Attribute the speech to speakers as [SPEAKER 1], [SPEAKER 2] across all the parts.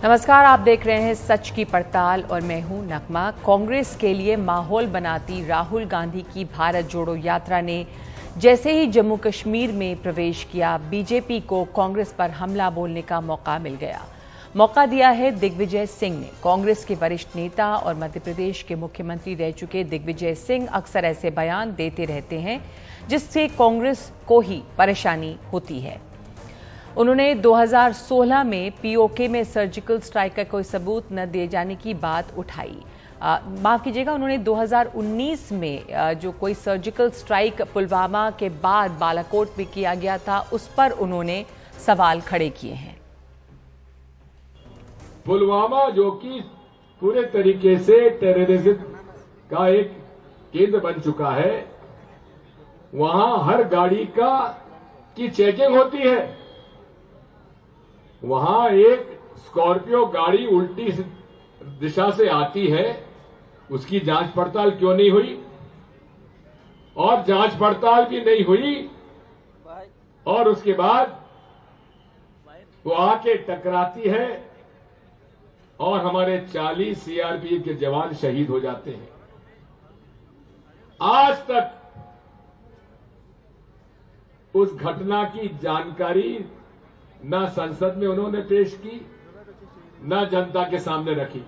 [SPEAKER 1] नमस्कार, आप देख रहे हैं सच की पड़ताल और मैं हूं नगमा। कांग्रेस के लिए माहौल बनाती राहुल गांधी की भारत जोड़ो यात्रा ने जैसे ही जम्मू कश्मीर में प्रवेश किया, बीजेपी को कांग्रेस पर हमला बोलने का मौका मिल गया। मौका दिया है दिग्विजय सिंह ने। कांग्रेस के वरिष्ठ नेता और मध्य प्रदेश के मुख्यमंत्री रह चुके दिग्विजय सिंह अक्सर ऐसे बयान देते रहते हैं जिससे कांग्रेस को ही परेशानी होती है। उन्होंने 2016 में पीओके में सर्जिकल स्ट्राइक का कोई सबूत न दिए जाने की बात उठाई। माफ कीजिएगा, उन्होंने 2019 में जो कोई सर्जिकल स्ट्राइक पुलवामा के बाद बालाकोट में किया गया था, उस पर उन्होंने सवाल खड़े किए हैं।
[SPEAKER 2] पुलवामा जो कि पूरे तरीके से टेररिज्म का एक केंद्र बन चुका है, वहां हर गाड़ी की चेकिंग होती है। वहां एक स्कॉर्पियो गाड़ी उल्टी दिशा से आती है, उसकी जांच पड़ताल क्यों नहीं हुई? और जांच पड़ताल भी नहीं हुई और उसके बाद वो आके टकराती है और हमारे 40 सीआरपीएफ के जवान शहीद हो जाते हैं। आज तक उस घटना की जानकारी न संसद में उन्होंने पेश की, न जनता के सामने रखी।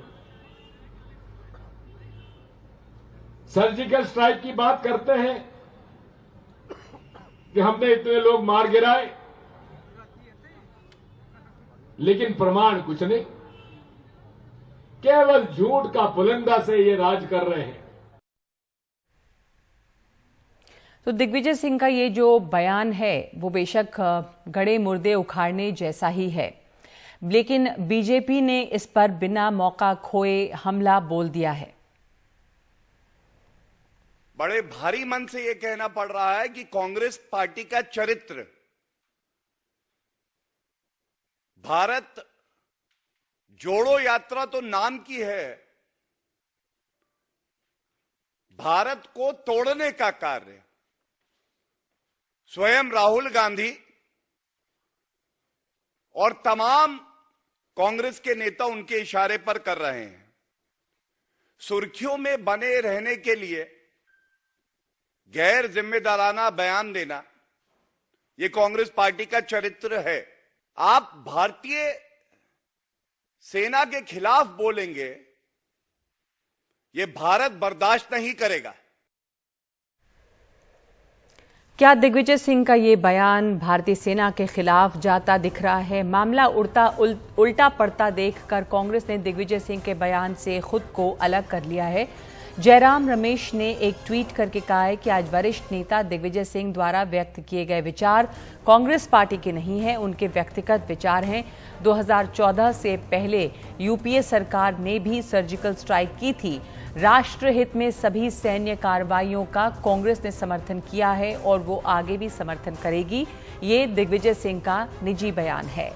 [SPEAKER 2] सर्जिकल स्ट्राइक की बात करते हैं कि हमने इतने लोग मार गिराए, लेकिन प्रमाण कुछ नहीं। केवल झूठ का पुलिंदा से ये राज कर रहे हैं।
[SPEAKER 1] तो दिग्विजय सिंह का ये जो बयान है वो बेशक गड़े मुर्दे उखाड़ने जैसा ही है, लेकिन बीजेपी ने इस पर बिना मौका खोए हमला बोल दिया है।
[SPEAKER 3] बड़े भारी मन से ये कहना पड़ रहा है कि कांग्रेस पार्टी का चरित्र भारत जोड़ो यात्रा तो नाम की है, भारत को तोड़ने का कार्य स्वयं राहुल गांधी और तमाम कांग्रेस के नेता उनके इशारे पर कर रहे हैं। सुर्खियों में बने रहने के लिए गैर जिम्मेदाराना बयान देना, यह कांग्रेस पार्टी का चरित्र है। आप भारतीय सेना के खिलाफ बोलेंगे, यह भारत बर्दाश्त नहीं करेगा।
[SPEAKER 1] क्या दिग्विजय सिंह का ये बयान भारतीय सेना के खिलाफ जाता दिख रहा है? मामला उल्टा पड़ता देखकर कांग्रेस ने दिग्विजय सिंह के बयान से खुद को अलग कर लिया है। जयराम रमेश ने एक ट्वीट करके कहा है कि आज वरिष्ठ नेता दिग्विजय सिंह द्वारा व्यक्त किए गए विचार कांग्रेस पार्टी के नहीं हैं, उनके व्यक्तिगत विचार हैं। 2014 से पहले यूपीए सरकार ने भी सर्जिकल स्ट्राइक की थी। राष्ट्रहित में सभी सैन्य कार्रवाइयों का कांग्रेस ने समर्थन किया है और वो आगे भी समर्थन करेगी। ये दिग्विजय सिंह का निजी बयान है।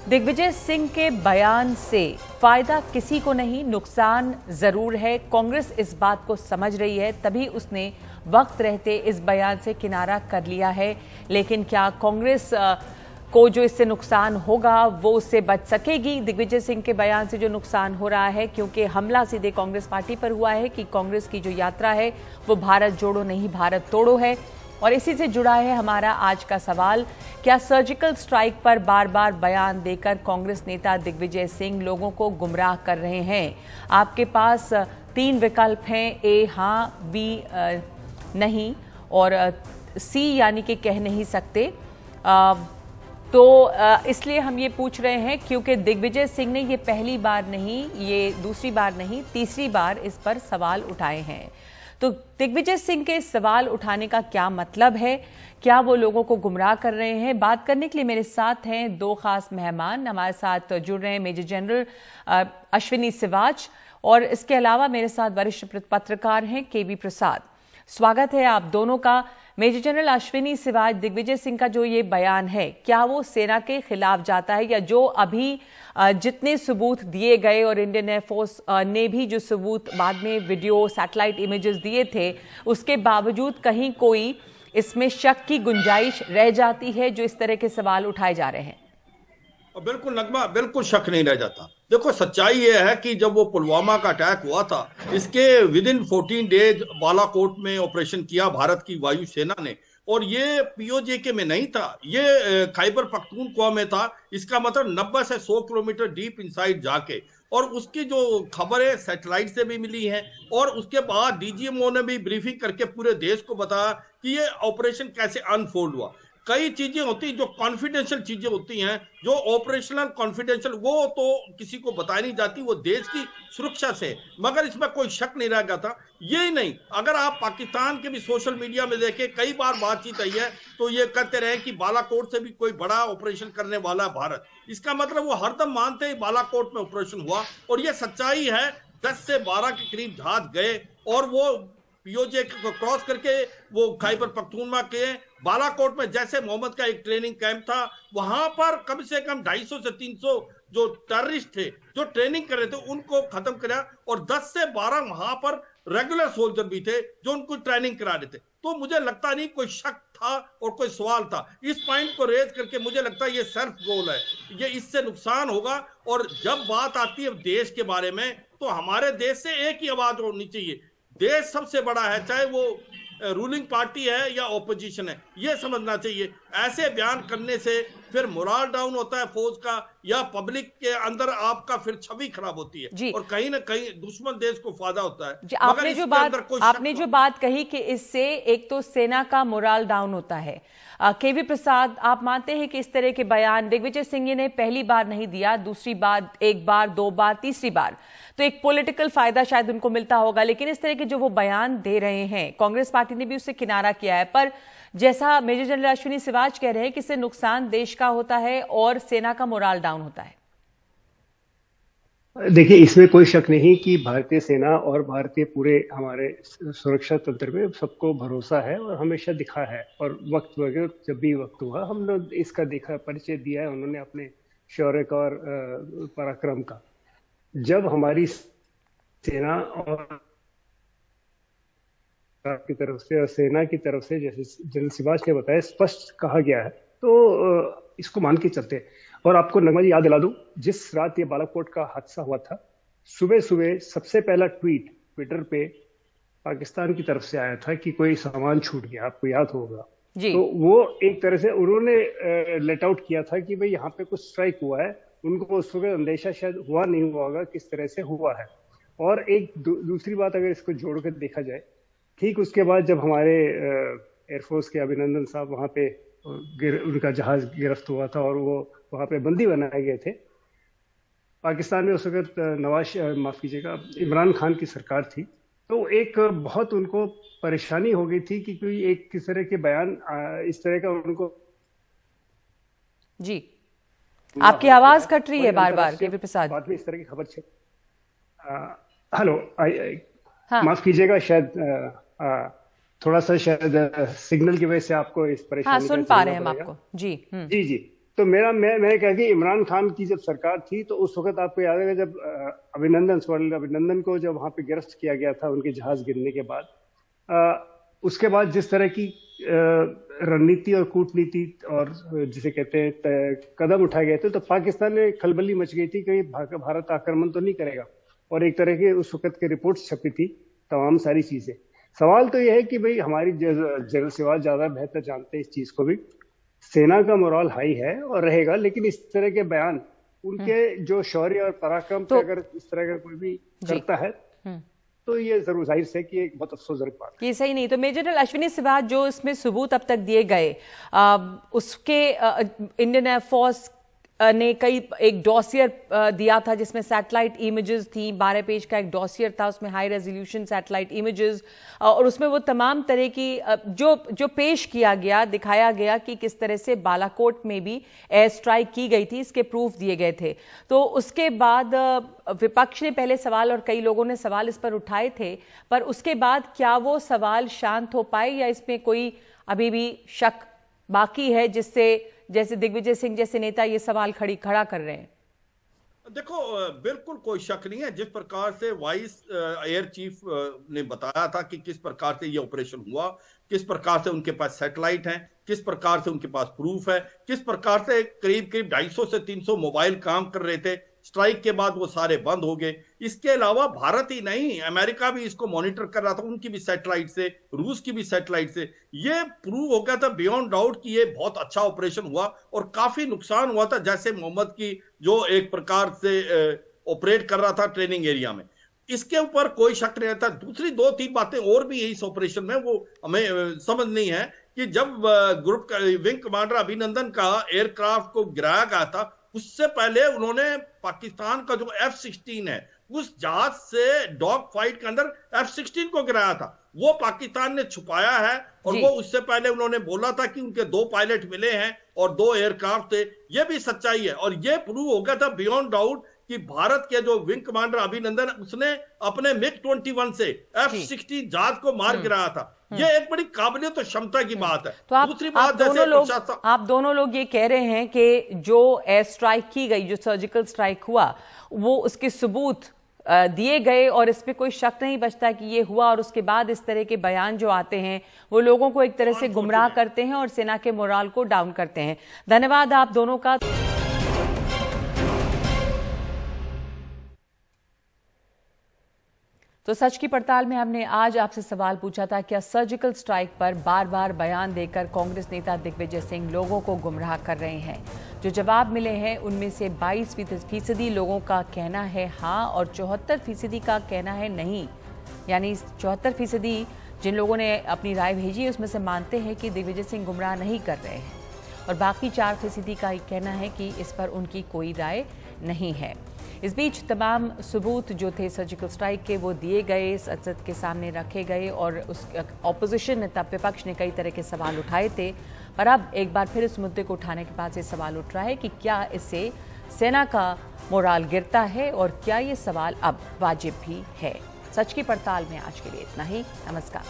[SPEAKER 1] दिग्विजय सिंह के बयान से फायदा किसी को नहीं, नुकसान जरूर है। कांग्रेस इस बात को समझ रही है, तभी उसने वक्त रहते इस बयान से किनारा कर लिया है। लेकिन क्या कांग्रेस को जो इससे नुकसान होगा वो उससे बच सकेगी? दिग्विजय सिंह के बयान से जो नुकसान हो रहा है, क्योंकि हमला सीधे कांग्रेस पार्टी पर हुआ है कि कांग्रेस की जो यात्रा है वो भारत जोड़ो नहीं भारत तोड़ो है। और इसी से जुड़ा है हमारा आज का सवाल, क्या सर्जिकल स्ट्राइक पर बार बार बयान देकर कांग्रेस नेता दिग्विजय सिंह लोगों को गुमराह कर रहे हैं? आपके पास 3 विकल्प हैं, ए हाँ, बी नहीं और सी यानी कि कह नहीं सकते। तो इसलिए हम ये पूछ रहे हैं क्योंकि दिग्विजय सिंह ने ये पहली बार नहीं, ये दूसरी बार नहीं, तीसरी बार इस पर सवाल उठाए हैं। तो दिग्विजय सिंह के सवाल उठाने का क्या मतलब है? क्या वो लोगों को गुमराह कर रहे हैं? बात करने के लिए मेरे साथ हैं 2 खास मेहमान। हमारे साथ जुड़ रहे हैं मेजर जनरल अश्विनी सिवाच और इसके अलावा मेरे साथ वरिष्ठ पत्रकार हैं केबी प्रसाद। स्वागत है आप दोनों का। मेजर जनरल अश्विनी सिवाच, दिग्विजय सिंह का जो ये बयान है, क्या वो सेना के खिलाफ जाता है, या जो अभी जितने सबूत दिए गए और इंडियन एयरफोर्स ने भी जो सबूत बाद में वीडियो सैटेलाइट इमेजेस दिए थे, उसके बावजूद कहीं कोई इसमें शक की गुंजाइश रह जाती है जो इस तरह के सवाल उठाए जा रहे हैं?
[SPEAKER 4] और बिल्कुल नगमा, बिल्कुल शक नहीं रह जाता। देखो सच्चाई ये है कि जब वो पुलवामा का अटैक हुआ था, इसके विद इन 14 डेज बालाकोट में ऑपरेशन किया भारत की वायुसेना ने, और ये पीओजे में नहीं था, ये खैबर पख्तूनख्वा में था। इसका मतलब 90 से 100 किलोमीटर डीप इनसाइड जाके, और उसकी जो खबरें सैटेलाइट से भी मिली हैं, और उसके बाद डीजीएमओ ने भी ब्रीफिंग करके पूरे देश को बताया कि ये ऑपरेशन कैसे अनफोल्ड हुआ। कई चीजें होती जो कॉन्फिडेंशियल चीजें होती हैं, जो ऑपरेशनल कॉन्फिडेंशियल, वो तो किसी को बताई नहीं जाती, वो देश की सुरक्षा से, मगर इसमें कोई शक नहीं रह गया था। यही नहीं, अगर आप पाकिस्तान के भी सोशल मीडिया में देखें, कई बार बातचीत आई है तो ये कहते रहे कि बालाकोट से भी कोई बड़ा ऑपरेशन करने वाला है भारत। इसका मतलब वो हरदम मानते ही बालाकोट में ऑपरेशन हुआ, और ये सच्चाई है। 10 से 12 के करीब जहाज गए, और वो पीओजे को क्रॉस करके वो खैबर पख्तूनख्वा के बालाकोट में, जैसे मोहम्मद का एक ट्रेनिंग कैंप था, वहां पर कम से कम 250 से 300 जो टेररिस्ट थे जो ट्रेनिंग कर रहे थे उनको खत्म किया, और 10 से 12 वहां पर रेगुलर सोल्जर भी थे जो उनको ट्रेनिंग करा रहे थे। तो मुझे लगता नहीं कोई शक था और कोई सवाल था। इस पॉइंट को रेज करके मुझे लगता है ये सेल्फ गोल है, ये इससे नुकसान होगा। और जब बात आती है देश के बारे में, तो हमारे देश से एक ही आवाज होनी चाहिए। देश सबसे बड़ा है, चाहे वो रूलिंग पार्टी है या ओपोजिशन है, ये समझना चाहिए। ऐसे बयान करने से फिर मोरल डाउन होता है फौज का, या पब्लिक के अंदर आपका फिर छवि खराब होती है, और कहीं ना कहीं दुश्मन देश को फायदा होता है।
[SPEAKER 1] आपने जो बात कही कि इससे एक तो सेना का मोरल डाउन होता है, केवी प्रसाद, आप मानते हैं कि इस तरह के बयान दिग्विजय सिंह ने पहली बार नहीं दिया, दूसरी बार, एक बार, 2 बार, तीसरी बार तो एक पॉलिटिकल फायदा शायद उनको मिलता होगा, लेकिन इस तरह के जो वो बयान दे रहे हैं, कांग्रेस पार्टी ने भी उससे किनारा किया है, पर जैसा मेजर जनरल अश्विनी सिवाच कह रहे हैं कि इससे नुकसान देश का होता है और सेना का मोरल डाउन होता है।
[SPEAKER 5] देखिए, इसमें कोई शक नहीं कि भारतीय सेना और भारतीय पूरे हमारे सुरक्षा तंत्र में सबको भरोसा है और हमेशा दिखा है, और वक्त वगैरह जब भी वक्त हुआ हमने इसका देखा, परिचय दिया है उन्होंने अपने शौर्य का और पराक्रम का। जब हमारी सेना और की तरफ से और सेना की तरफ से, जैसे जनरल सिवाच ने बताया, स्पष्ट कहा गया है, तो इसको मान के चलते हैं। और आपको नगमा जी याद दिला दूं, जिस रात ये बालाकोट का हादसा हुआ था, सुबह सुबह सबसे पहला ट्वीट ट्विटर पे पाकिस्तान की तरफ से आया था कि कोई सामान छूट गया, आपको याद होगा जी। तो वो एक तरह से उन्होंने लेट आउट किया था कि भाई यहाँ पे कुछ स्ट्राइक हुआ है। उनको उस वक्त अंदेशा शायद हुआ नहीं हुआ होगा किस तरह से हुआ है। और एक दूसरी बात अगर इसको जोड़कर देखा जाए, ठीक उसके बाद जब हमारे एयरफोर्स के अभिनंदन साहब वहाँ पे उनका जहाज गिरफ्त हुआ था और वो वहाँ पे बंदी बनाए गए थे, पाकिस्तान में उस वक्त माफ कीजिएगा, इमरान खान की सरकार थी, तो एक बहुत उनको परेशानी हो गई थी कि कोई एक किस तरह के बयान इस तरह का उनको।
[SPEAKER 1] जी, आपकी आवाज कट रही है बार बार केवी प्रसाद।
[SPEAKER 5] बाद में इस तरह की खबर छे। हेलो, माफ कीजिएगा, शायद थोड़ा सा शायद सिग्नल की वजह से आपको इस परेशानी
[SPEAKER 1] सुन पा रहे हैं हम आपको। जी
[SPEAKER 5] जी। तो मैं कह कि इमरान खान की जब सरकार थी तो उस वक्त आपको याद है जब अभिनंदन को जब वहां पे गिरफ्त किया गया था उनके जहाज गिरने के बाद, उसके बाद जिस तरह की रणनीति और कूटनीति और जिसे कहते हैं कदम उठाए गए थे, तो पाकिस्तान में खलबली मच गई थी कि भारत आक्रमण तो नहीं करेगा, और एक तरह की उस वक्त की रिपोर्ट्स छपी थी, तमाम सारी चीजें। सवाल तो यह है कि भाई हमारी जनरल सिवाच ज्यादा बेहतर जानते हैं इस चीज को भी, सेना का मोरल हाई है और रहेगा, लेकिन इस तरह के बयान उनके जो शौर्य और पराक्रम पे अगर इस तरह का कोई भी करता है तो ये जरूर जाहिर है कि एक बहुत अफसोसजनक बात है।
[SPEAKER 1] ये सही नहीं। तो मेजर जनरल अश्विनी सिवाच जो इसमें सबूत अब तक दिए गए, उसके इंडियन एयरफोर्स ने एक डॉसियर दिया था जिसमें सैटेलाइट इमेजेस थी, 12 पेज का एक डॉसियर था, उसमें हाई रेजोल्यूशन सैटेलाइट इमेजेस, और उसमें वो तमाम तरह की जो पेश किया गया, दिखाया गया कि किस तरह से बालाकोट में भी एयर स्ट्राइक की गई थी, इसके प्रूफ दिए गए थे। तो उसके बाद विपक्ष ने पहले सवाल और कई लोगों ने सवाल इस पर उठाए थे, पर उसके बाद क्या वो सवाल शांत हो पाए या इसमें कोई अभी भी शक बाकी है, जिससे जैसे दिग्विजय सिंह जैसे नेता ये सवाल खड़ा कर रहे हैं?
[SPEAKER 4] देखो, बिल्कुल कोई शक नहीं है। जिस प्रकार से वाइस एयर चीफ ने बताया था कि किस प्रकार से ये ऑपरेशन हुआ, किस प्रकार से उनके पास सैटेलाइट हैं, किस प्रकार से उनके पास प्रूफ है, किस प्रकार से करीब करीब 250 से 300 मोबाइल काम कर रहे थे, स्ट्राइक के बाद वो सारे बंद हो गए। इसके अलावा भारत ही नहीं, अमेरिका भी इसको मॉनिटर कर रहा था, उनकी भी सैटेलाइट से, रूस की भी सैटेलाइट से। ये प्रूव हो गया था बियॉन्ड डाउट कि ये बहुत अच्छा ऑपरेशन हुआ और काफी नुकसान हुआ था जैसे मोहम्मद की जो एक प्रकार से ऑपरेट कर रहा था ट्रेनिंग एरिया में। इसके ऊपर कोई शक नहीं रहता। दूसरी 2-3 बातें और भी इस ऑपरेशन में वो हमें समझ नहीं है कि जब ग्रुप का विंग कमांडर अभिनंदन का एयरक्राफ्ट को गिराया गया था, उससे पहले उन्होंने पाकिस्तान का जो F-16 है उस जहाज से डॉग फाइट के अंदर F-16 को गिराया था। वो पाकिस्तान ने छुपाया है और वो उससे पहले उन्होंने बोला था कि उनके 2 पायलट मिले हैं और 2 एयरक्राफ्ट थे। ये भी सच्चाई है और ये प्रूव हो गया था बियॉन्ड डाउट कि भारत के जो विंग कमांडर अभिनंदन, उसने अपने MiG-21 से F-16 जहाज को मार गिराया था। ये एक बड़ी काबिलियत और क्षमता की बात है।
[SPEAKER 1] तो
[SPEAKER 4] दूसरी बात,
[SPEAKER 1] आप दोनों लोग ये कह रहे हैं कि जो एयर स्ट्राइक की गई, जो सर्जिकल स्ट्राइक हुआ, वो उसके सबूत दिए गए और इस पे कोई शक नहीं बचता कि ये हुआ, और उसके बाद इस तरह के बयान जो आते हैं वो लोगों को एक तरह से गुमराह करते हैं और सेना के मोराल को डाउन करते हैं। धन्यवाद आप दोनों का। तो सच की पड़ताल में हमने आज आपसे सवाल पूछा था, क्या सर्जिकल स्ट्राइक पर बार बार बयान देकर कांग्रेस नेता दिग्विजय सिंह लोगों को गुमराह कर रहे हैं? जो जवाब मिले हैं उनमें से 22% लोगों का कहना है हाँ और 74% का कहना है नहीं। यानी 74% जिन लोगों ने अपनी राय भेजी उसमें से मानते हैं कि दिग्विजय सिंह गुमराह नहीं कर रहे हैं और बाकी 4% का कहना है कि इस पर उनकी कोई राय नहीं है। इस बीच तमाम सबूत जो थे सर्जिकल स्ट्राइक के वो दिए गए, संसद के सामने रखे गए और उस ऑपोजिशन नेता विपक्ष ने कई तरह के सवाल उठाए थे। पर अब एक बार फिर इस मुद्दे को उठाने के बाद से सवाल उठ रहा है कि क्या इससे सेना का मोराल गिरता है और क्या ये सवाल अब वाजिब भी है। सच की पड़ताल में आज के लिए इतना ही। नमस्कार।